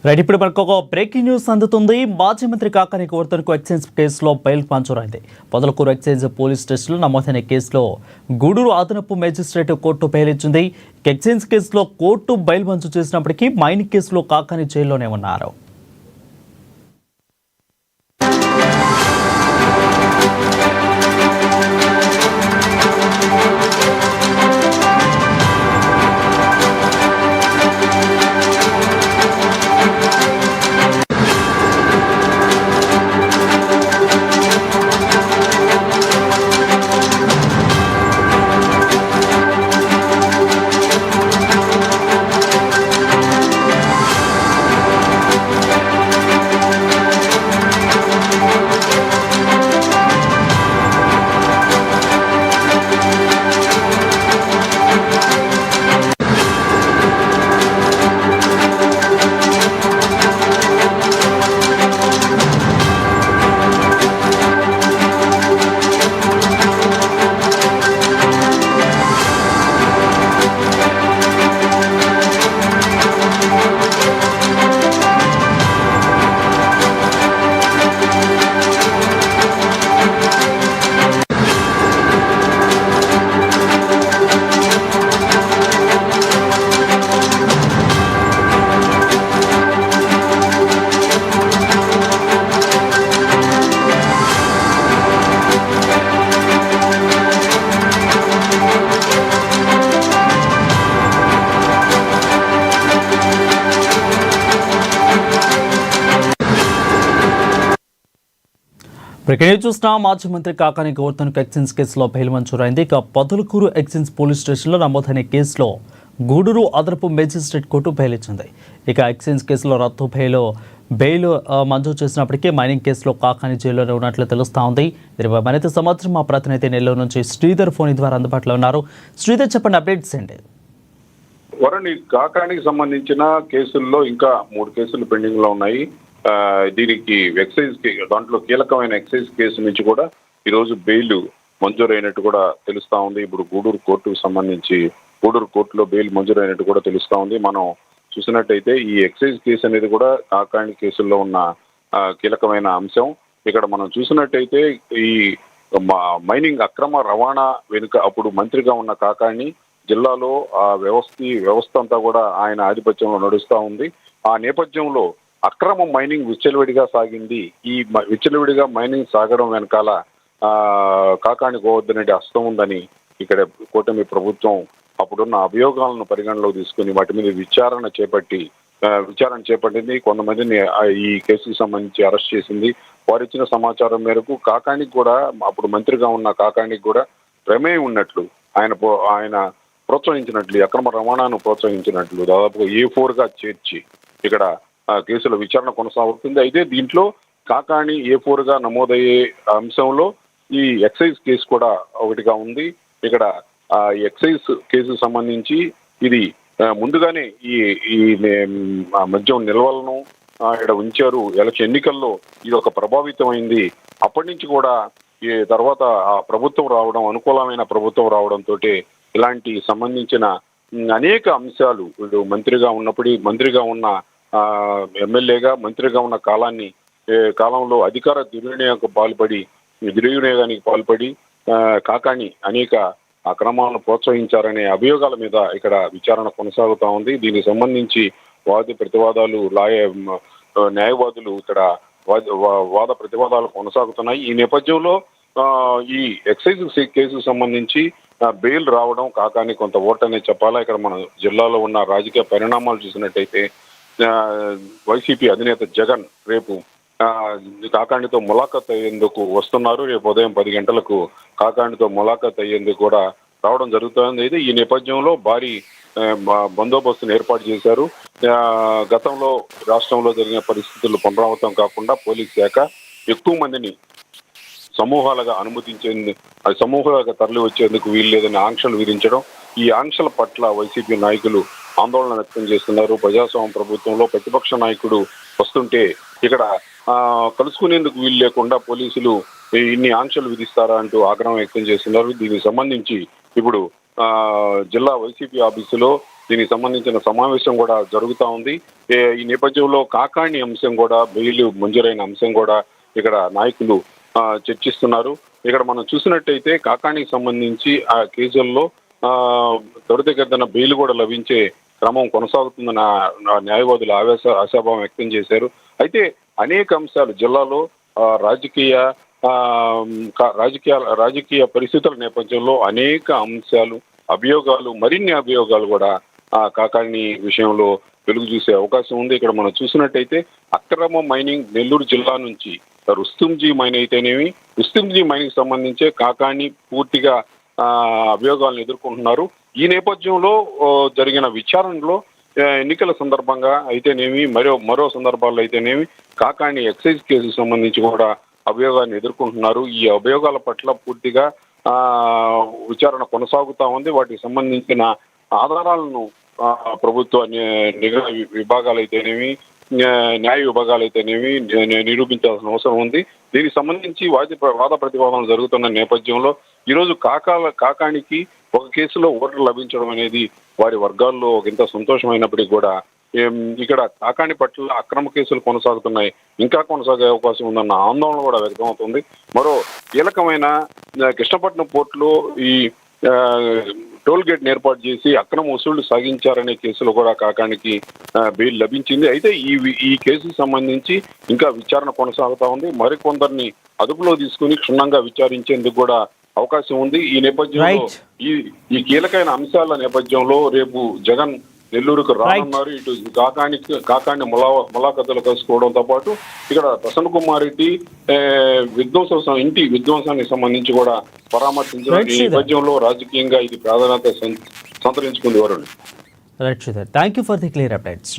Right, ఇప్పుడు మనకు ఒక బ్రేకింగ్ న్యూస్ అందుతుంది. మాజీ మంత్రి కాకాని గోవర్ధన్కు ఎక్సైజ్ కేసులో బెయిల్ మంజూరైంది. పొదలకూరు ఎక్సైజ్ పోలీస్ స్టేషన్లో నమోదైన కేసులో గూడూరు అదనపు మేజిస్ట్రేట్ కోర్టు బెయిల్ ఇచ్చింది. ఎక్సైజ్ కేసులో కోర్టు బెయిల్ మంజూరు చేసినప్పటికీ మైనింగ్ కేసులో కాకాని జైల్లోనే ఉన్నారు. బ్రేకింగ్ చూసిన మాజీ మంత్రి కాకాని గోవర్ధన్కు ఎక్సైజ్ కేసులో బెయిల్ మంజూరైంది. ఇక పొదలకూరు ఎక్సైజ్ పోలీస్ స్టేషన్లో నమోదైన కేసులో గూడూరు అదనపు మేజిస్ట్రేట్ కోర్టు బెయిల్ ఇచ్చింది. ఇక ఎక్సైజ్ కేసులో రద్దు బెయిల్ మంజూరు చేసినప్పటికీ మైనింగ్ కేసులో కాకాని జైల్లోనే ఉన్నట్లు తెలుస్తా ఉంది. దీనిపై మరింత సమాచారం మా ప్రతినిధి నెల్లూరు నుంచి శ్రీధర్ ఫోన్ ద్వారా అందుబాటులో ఉన్నారు. శ్రీధర్, చెప్పండి, అప్డేట్స్ ఏంటి? వరుణ్, కాకానికి సంబంధించిన కేసుల్లో ఇంకా 3 కేసులు పెండింగ్ లో ఉన్నాయి. దీనికి ఎక్సైజ్ దాంట్లో కీలకమైన ఎక్సైజ్ కేసు నుంచి కూడా ఈరోజు బెయిల్ మంజూరైనట్టు కూడా తెలుస్తా ఉంది. ఇప్పుడు గూడూరు కోర్టుకు సంబంధించి గూడూరు కోర్టులో బెయిల్ మంజూరైనట్టు కూడా తెలుస్తా ఉంది. మనం చూసినట్టయితే ఈ ఎక్సైజ్ కేసు అనేది కూడా కాకాని కేసుల్లో ఉన్న కీలకమైన అంశం. ఇక్కడ మనం చూసినట్టయితే ఈ మైనింగ్ అక్రమ రవాణా వెనుక అప్పుడు మంత్రిగా ఉన్న కాకాని జిల్లాలో ఆ వ్యవస్థ అంతా కూడా ఆయన ఆధిపత్యంలో నడుస్తూ ఉంది. ఆ నేపథ్యంలో అక్రమ మైనింగ్ విచ్చలవిడిగా సాగింది. ఈ విచ్చలవిడిగా మైనింగ్ సాగడం వెనకాల కాకాని గోవర్ధన్ రెడ్డి హస్తం ఉందని ఇక్కడ కూటమి ప్రభుత్వం అప్పుడున్న అభియోగాలను పరిగణలోకి తీసుకుని వాటి మీద విచారణ చేపట్టింది. కొంతమందిని ఈ కేసుకు సంబంధించి అరెస్ట్ చేసింది. వారు ఇచ్చిన సమాచారం మేరకు కాకానికి కూడా అప్పుడు మంత్రిగా ఉన్న కాకానికి కూడా ప్రమేయం ఉన్నట్లు ఆయన ప్రోత్సహించినట్లు, అక్రమ రవాణాను ప్రోత్సహించినట్లు దాదాపుగా A4గా చేర్చి ఇక్కడ కేసుల విచారణ కొనసాగుతుంది. అయితే దీంట్లో కాకాని A4గా నమోదయ్యే అంశంలో ఈ ఎక్సైజ్ కేసు కూడా ఒకటిగా ఉంది. ఇక్కడ ఎక్సైజ్ కేసుకు సంబంధించి ఇది ముందుగానే ఈ మద్యం నిల్వలను ఇక్కడ ఉంచారు. ఎన్నికల్లో ఇది ఒక ప్రభావితమైంది. అప్పటి నుంచి కూడా ఈ తర్వాత ఆ ప్రభుత్వం రావడం, అనుకూలమైన ప్రభుత్వం రావడంతో ఇలాంటి సంబంధించిన అనేక అంశాలు వీడు మంత్రిగా ఉన్న ఎమ్మెల్యేగా మంత్రిగా ఉన్న కాలంలో అధికార దుర్వినియోగానికి పాల్పడి కాకాని అనేక అక్రమాలను ప్రోత్సహించారనే అభియోగాల మీద ఇక్కడ విచారణ కొనసాగుతా ఉంది. దీనికి సంబంధించి ప్రతివాదాలు న్యాయవాదులు ఇక్కడ వాద ప్రతివాదాలు కొనసాగుతున్నాయి. ఈ నేపథ్యంలో ఈ ఎక్సైజ్ కేసుకు సంబంధించి బెయిల్ రావడం కాకాని కొంత ఓటనే చెప్పాలా. ఇక్కడ మన జిల్లాలో ఉన్న రాజకీయ పరిణామాలు చూసినట్టయితే వైసీపీ అధినేత జగన్ రేపు కాకానితో ములాఖత్ అయ్యేందుకు వస్తున్నారు. రేపు ఉదయం 10 గంటలకు కాకానితో ములాఖత్ అయ్యేందుకు కూడా రావడం జరుగుతుంది. అయితే ఈ నేపథ్యంలో భారీ బందోబస్తును ఏర్పాటు చేశారు. గతంలో రాష్ట్రంలో జరిగిన పరిస్థితులు పునరావృతం కాకుండా పోలీస్ శాఖ ఎక్కువ మందిని సమూహాలుగా సమూహాలుగా తరలి వచ్చేందుకు వీలు లేదని ఆంక్షలు విధించడం, ఈ ఆంక్షల పట్ల వైసీపీ నాయకులు ఆందోళన వ్యక్తం చేస్తున్నారు. ప్రజాస్వామ్య ప్రభుత్వంలో ప్రతిపక్ష నాయకుడు వస్తుంటే ఇక్కడ కలుసుకునేందుకు వీలు లేకుండా పోలీసులు ఇన్ని ఆంక్షలు విధిస్తారా అంటూ ఆగ్రహం వ్యక్తం చేస్తున్నారు. దీనికి సంబంధించి ఇప్పుడు జిల్లా వైసీపీ ఆఫీసులో దీనికి సంబంధించిన సమావేశం కూడా జరుగుతూ ఉంది. ఈ నేపథ్యంలో కాకాణి అంశం కూడా బెయిల్ మంజూరైన అంశం కూడా ఇక్కడ నాయకులు చర్చిస్తున్నారు. ఇక్కడ మనం చూసినట్టయితే కాకాణికి సంబంధించి ఆ కేసుల్లో త్వరితగతిన బెయిల్ కూడా లభించే క్రమం కొనసాగుతుందని న్యాయవాదులు ఆశాభావం వ్యక్తం చేశారు. అయితే అనేక అంశాలు జిల్లాలో రాజకీయ పరిస్థితుల నేపథ్యంలో అనేక అంశాలు, అభియోగాలు, మరిన్ని అభియోగాలు కూడా కాకాణి విషయంలో వెలుగు చూసే అవకాశం ఉంది. ఇక్కడ మనం చూసినట్టయితే అక్రమ మైనింగ్ నెల్లూరు జిల్లా నుంచి రుస్తుంజీ మైన్ అయితేనేమి, రుస్తుంజీ మైనింగ్ సంబంధించే కాకాణి పూర్తిగా అభియోగాలను ఎదుర్కొంటున్నారు. ఈ నేపథ్యంలో జరిగిన విచారణలో ఎన్నికల సందర్భంగా అయితేనేమి, మరో సందర్భాల్లో అయితేనేమి కాకాణి ఎక్సైజ్ కేసుకు సంబంధించి కూడా అభియోగాన్ని ఎదుర్కొంటున్నారు. ఈ అభియోగాల పట్ల పూర్తిగా విచారణ కొనసాగుతా ఉంది. వాటికి సంబంధించిన ఆధారాలను ప్రభుత్వ నిఘా విభాగాలైతేనేమి, న్యాయ విభాగాలైతేనేమి నిరూపించాల్సిన అవసరం ఉంది. దీనికి సంబంధించి వాద ప్రతివాదనలు జరుగుతున్న నేపథ్యంలో ఈరోజు కాకాణికి ఒక కేసులో ఓట్లు లభించడం అనేది వారి వర్గాల్లో ఇంత సంతోషమైనప్పటికీ కూడా ఇక్కడ కాకాణి పట్ల అక్రమ కేసులు కొనసాగుతున్నాయి, ఇంకా కొనసాగే అవకాశం ఉందన్న ఆందోళన కూడా వ్యక్తమవుతుంది. మరో కీలకమైన కృష్ణపట్నం పోర్టులో ఈ టోల్ గేట్ ఏర్పాటు చేసి అక్రమ వసూళ్లు సాగించారనే కేసులో కూడా కాకాణికి బెయిల్ లభించింది. అయితే ఈ కేసుకు సంబంధించి ఇంకా విచారణ కొనసాగుతా ఉంది. మరికొందరిని అదుపులో తీసుకుని క్షుణ్ణంగా విచారించేందుకు కూడా అవకాశం ఉంది. ఈ నేపథ్యంలో ఈ కీలకమైన అంశాల నేపథ్యంలో రేపు జగన్ నెల్లూరుకు రానున్నారు. ఇటు కాకాణి ములాఖతులు కలుసుకోవడంతో పాటు ఇక్కడ ప్రసన్న కుమార్ రెడ్డి ఇంటి విధ్వంసానికి సంబంధించి కూడా పరామర్శించడం ఈ నేపథ్యంలో రాజకీయంగా ఇది ప్రాధాన్యత సంతరించుకుంది. Varun, thank you for the clear updates.